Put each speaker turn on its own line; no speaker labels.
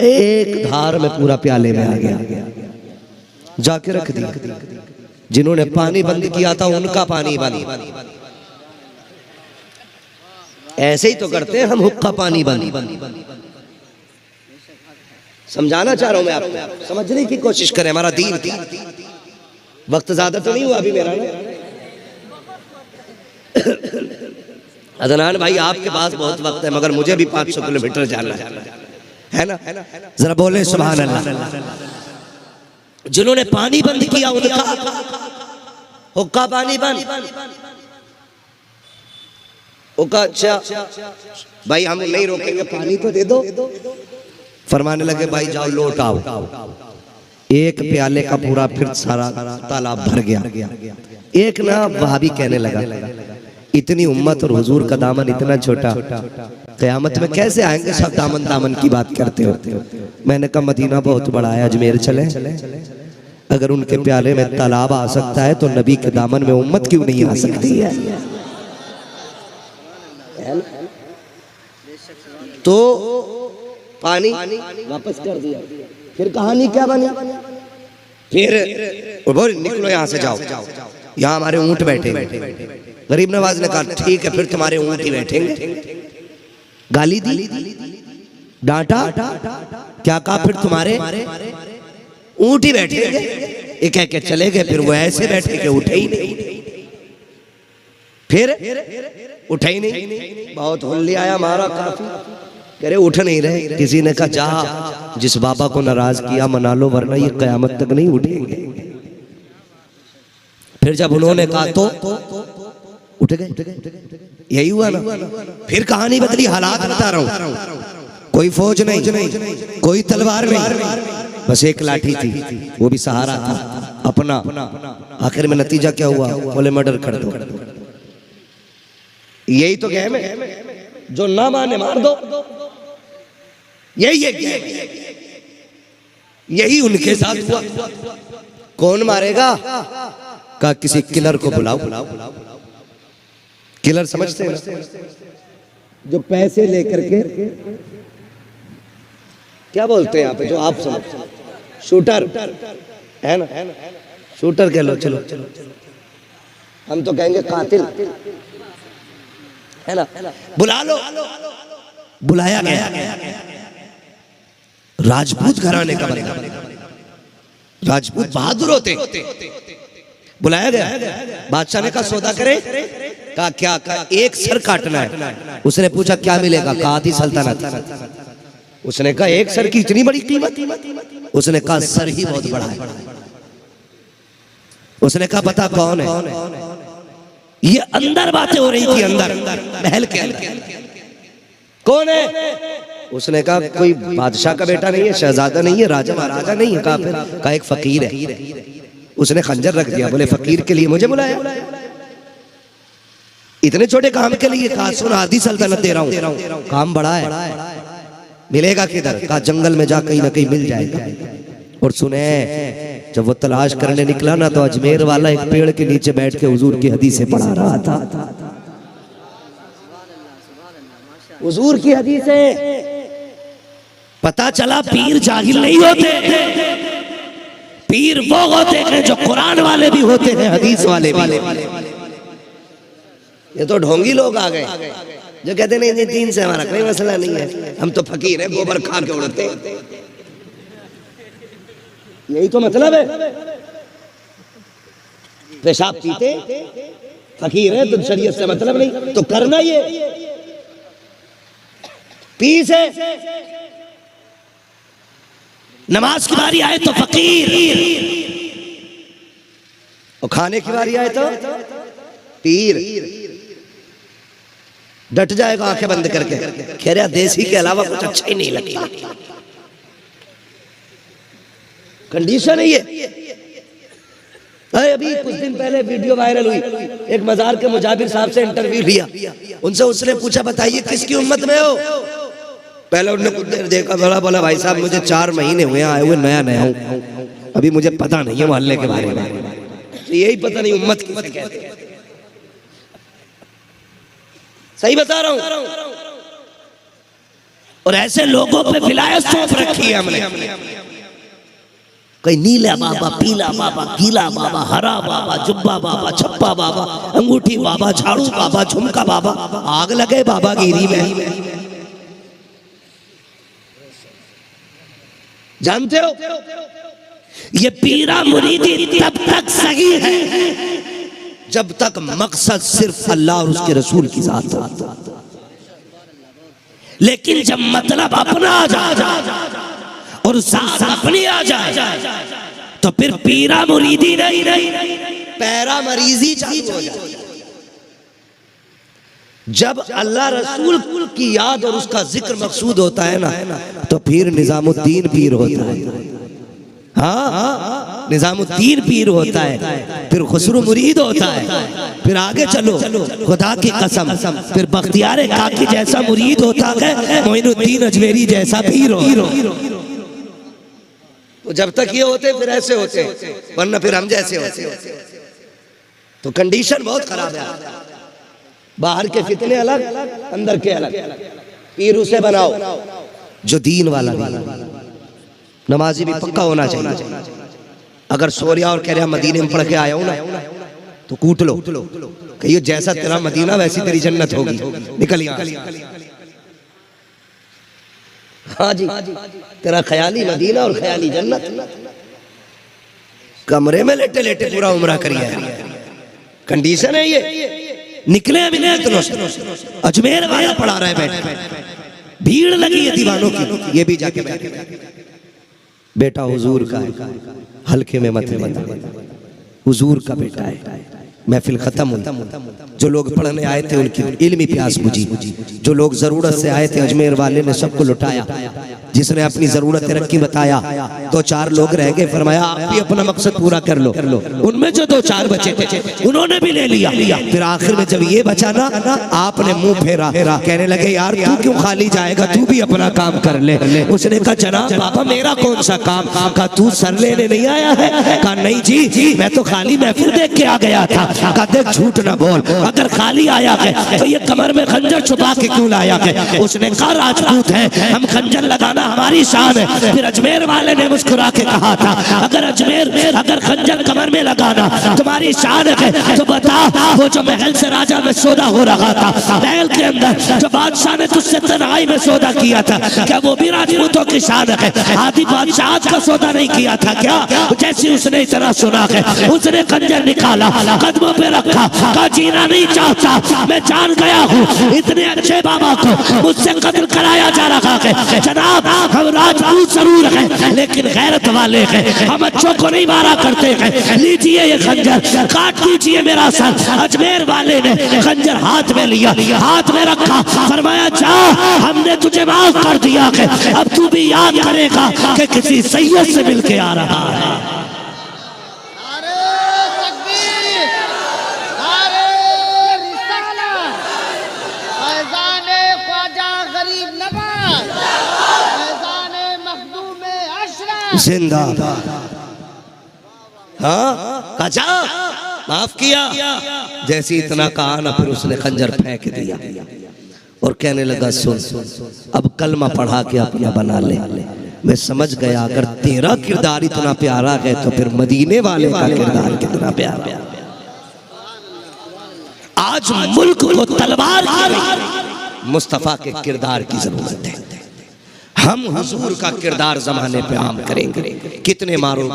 एक धार में पूरा प्याले में आ गया, जाके रख दिया। जिन्होंने पानी बंद किया था उनका पानी बंद। ऐसे ही तो करते हैं हम, हुक्का पानी बंद। समझाना चाह रहा हूं मैं आपको, समझने की कोशिश करें। हमारा दीन, वक्त ज्यादा तो नहीं हुआ अभी मेरा ना। अदनान भाई आपके पास बहुत वक्त है, मगर मुझे भी 500 किलोमीटर जाना है ना। जरा बोले सुभान अल्लाह। जिन्होंने पानी बंद किया उनका हुक्का पानी बंद। अच्छा भाई हम नहीं रोकेंगे, पानी तो दे दो। फरमाने लगे भाई जाओ लौट आओ। एक प्याले का पूरा फिर सारा तालाब भर गया। एक ना वहाबी कहने लगा, इतनी उम्मत और हुजूर का दामन इतना छोटा, क़यामत में कैसे आएंगे सब दामन दामन की बात करते हो। मैंने कहा मदीना बहुत बड़ा है, अजमेर चले। अगर उनके प्याले में तालाब आ सकता है तो नबी के दामन में उम्मत क्यों नहीं आ सकती है। तो पानी वापस कर दिया। फिर कहानी क्या बनी, फिर बोल निकलो यहाँ से, जाओ यहाँ हमारे ऊंट बैठे। गरीब नवाज ने कहा ठीक है फिर तुम्हारे ऊंट ही बैठेंगे। गाली दी, डांटा, क्या कहा फिर तुम्हारे ऊंट ही बैठेंगे। ये कह के चले गए। फिर वो ऐसे बैठे के उठे ही नहीं, फिर उठे ही नहीं। बहुत हुल्ली आया मारा काफी, कह रहे उठ नहीं रहे। किसी ने कहा जा जिस बाबा को नाराज किया मना लो, वरना ये कयामत तक नहीं उठेंगे। फिर जब उन्होंने कहा तो उठ गए। यही हुआ ना। फिर कहानी बदली, हालात बता रहा हूं। कोई फौज नहीं, कोई तलवार नहीं, बस एक लाठी थी, वो भी सहारा था अपना। आखिर में नतीजा क्या हुआ, बोले मर्डर कर दो। यही तो गेम है, जो ना माने मार दो। यही उनके साथ हुआ। कौन मारेगा, का किसी किलर को बुलाओ। किलर समझते हैं, जो पैसे लेकर के, क्या बोलते हैं यहाँ पे जो आप समझ, शूटर है ना, शूटर कह लो। चलो हम तो कहेंगे कातिल है ना। बुला लो। बुलाया गया। राजपूत घराने का बंदा, राजपूत बहादुर होते। बुलाया गया। बादशाह ने कहा सौदा करे। कहा क्या, कहा एक सर काटना है। उसने पूछा क्या मिलेगा, कहा आधी सल्तनत। उसने कहा एक सर की इतनी बड़ी कीमत। उसने कहा सर ही बहुत बड़ा है। उसने कहा पता कौन है। ये अंदर बातें हो रही थी, अंदर महल के अंदर। कौन है। उसने कहा कोई बादशाह का बेटा नहीं है, शहजादा नहीं है, राजा महाराजा नहीं है। कहा एक फकीर है। उसने खंजर रख दिया, बोले फकीर के लिए मुझे बुलाया, इतने छोटे काम के लिए। कहा सुन आधी सल्तनत दे रहा हूं, काम बड़ा है, मिलेगा किधर। कहा जंगल में जा कहीं ना कहीं मिल जाएगा। और सुने जब वो तलाश करने निकला ना, तो अजमेर वाला एक पेड़ के नीचे बैठ के हुजूर की हदीसें पढ़ा रहा था। हुजूर की हदीसें। पता चला पीर जाहिल नहीं होते, पीर वो होते हैं जो कुरान वाले भी होते हैं, हदीस वाले भी। ये तो ढोंगी लोग आ गए जो कहते नहीं दीन से हमारा कोई मसला नहीं है, हम तो फकीर है, गोबर खा के उड़ते। यही तो मतलब है। पेशाब पीते, फकीर है तो शरीयत से मतलब नहीं, तो करना ये पीस है। नमाज की बारी आए तो फकीर, और खाने की बारी आए तो पीर। डट जाएगा आंखें बंद करके, कह रहा देसी के अलावा कुछ अच्छा ही नहीं लगता। कंडीशन है ये। अभी कुछ दिन पहले वीडियो वायरल हुई, एक मजार के मुजाबिर साहब से इंटरव्यू लिया। उनसे उसने पूछा बताइए किसकी उम्मत में हो। पहले उन्होंने कुछ देर देखा, बड़ा बोला भाई साहब मुझे 4 महीने हुए आए हुए, नया हूँ, अभी मुझे पता नहीं है मोहल्ले के बारे में, यही पता नहीं उम्मत किसे कहते हैं। सही बता रहा हूँ। और ऐसे लोगों पे विलायत सौंप रखी है हमने। कहीं नीला बाबा, पीला बाबा, गीला बाबा, हरा बाबा, जुब्बा बाबा, छप्पा बाबा, अंगूठी बाबा, झाड़ू बाबा, झुमका बाबा। आग लगे बाबा गिरी में। जानते हो ये पीरा मुरीदी तब तक सही है जब तक मकसद सिर्फ अल्लाह और उसके रसूल की जात हो। लेकिन जब मतलब अपना आ जाए और साथ अपनी आ जाए तो फिर पीरा मुरीदी नहीं, पैरा मरीजी चालू हो जाए। जब अल्लाह रसूल की याद और उसका जिक्र मकसूद होता है ना, तो फिर निजामुद्दीन पीर होता है। हाँ, निजामुद्दीन पीर होता है, फिर खुसरू मुरीद होता है, फिर आगे चलो खुदा की कसम फिर बख्तियार काकी जैसा मुरीद होता है, मोइनुद्दीन अजमेरी जैसा पीर हो। तो जब तक ये होते फिर ऐसे होते, वरना फिर हम जैसे होते। तो कंडीशन बहुत खराब है। बाहर के फितने अलग, अंदर के अलग। पीर उसे बनाओ जो दीन वाला, नमाजी भी पक्का होना चाहिए। अगर सोरिया और कह रहा मदीने में पढ़ के आया हूं ना, तो कूट लो, कहिए जैसा तेरा मदीना वैसी तेरी जन्नत होगी, निकल यहाँ। हाँ जी, तेरा ख्याली मदीना और ख्याली जन्नत। कमरे में लेटे लेटे पूरा उम्रा करिए, कंडीशन है ये। निकले अभी अजमेर वाला पढ़ा रहा है, बैठ भीड़ लगी है दीवानों की, ये भी जाके बेटा हुजूर का है, हल्के में मत हुजूर का बेटा है। महफिल खत्म हुई। जो लोग पढ़ने आए थे उनकी इल्मी प्यास बुझी, जो लोग जरूरत से आए थे अजमेर वाले ने सबको लुटाया। जिसने अपनी जरूरत रखी बताया, 2-4 लोग रह गए, फरमाया आप भी अपना मकसद पूरा कर लो। उनमें जो 2-4 बचे थे उन्होंने भी ले लिया। फिर आखिर में जब ये बचा ना, आपने मुंह फेरा, कहने लगे यार तू क्यों खाली जाएगा, तू भी अपना काम कर ले। उसने कहा जनाब बाबा मेरा कौन सा काम। कहा तू सर लेने नहीं आया है। कहा नहीं जी मैं तो खाली महफिल देख के आ गया था। कहा देख झूठ ना बोल, अगर खाली आया है तो ये कमर में खंजर छुपा के क्यों लाया है। उसने कहा राजपूत है, हम खंजर लगाना हमारी शान है। फिर अजमेर वाले ने मुस्कुरा के कहा था अगर खंजर कमर में लगाना तुम्हारी शान है तो बता, वो जो महल से राजा में सौदा हो रहा था, महल के अंदर जो बादशाह ने तुझसे तन्हाई में सौदा किया था, क्या वो भी राजपूतों की शान है। आदि बादशाह का सौदा नहीं किया था क्या। जैसे उसने इतना सुना है, उसने खंजर निकाला, कदमों पे रखा, कहा जीना नहीं चाहता, मैं जान गया हूँ इतने अच्छे बाबा को मुझसे कत्ल कराया जा रहा है। जनाब हम राजपूत जरूर हैं लेकिन गैरत वाले हैं, हम अच्छों को नहीं मारा करते हैं। लीजिए ये खंजर, काट दीजिए मेरा सर। अजमेर वाले ने खंजर हाथ में लिया, हाथ में रखा, फरमाया जा हमने तुझे माफ कर दिया है, अब तू भी याद करेगा कि किसी सैयद से मिलके आ रहा है। जिंदाबाद। हाँ काजा माफ किया। जैसे इतना कहा ना, फिर उसने खंजर फेंक दिया और कहने लगा सुन अब कलमा पढ़ा के अपना बना ले। मैं समझ गया अगर तेरा किरदार इतना प्यारा है तो फिर मदीने वाले का किरदार कितना प्यारा है। आज मुल्क को तलवार की मुस्तफा के किरदार की जरूरत है। हम हुजूर का किरदार जमाने पे आम करेंगे। कितने मारो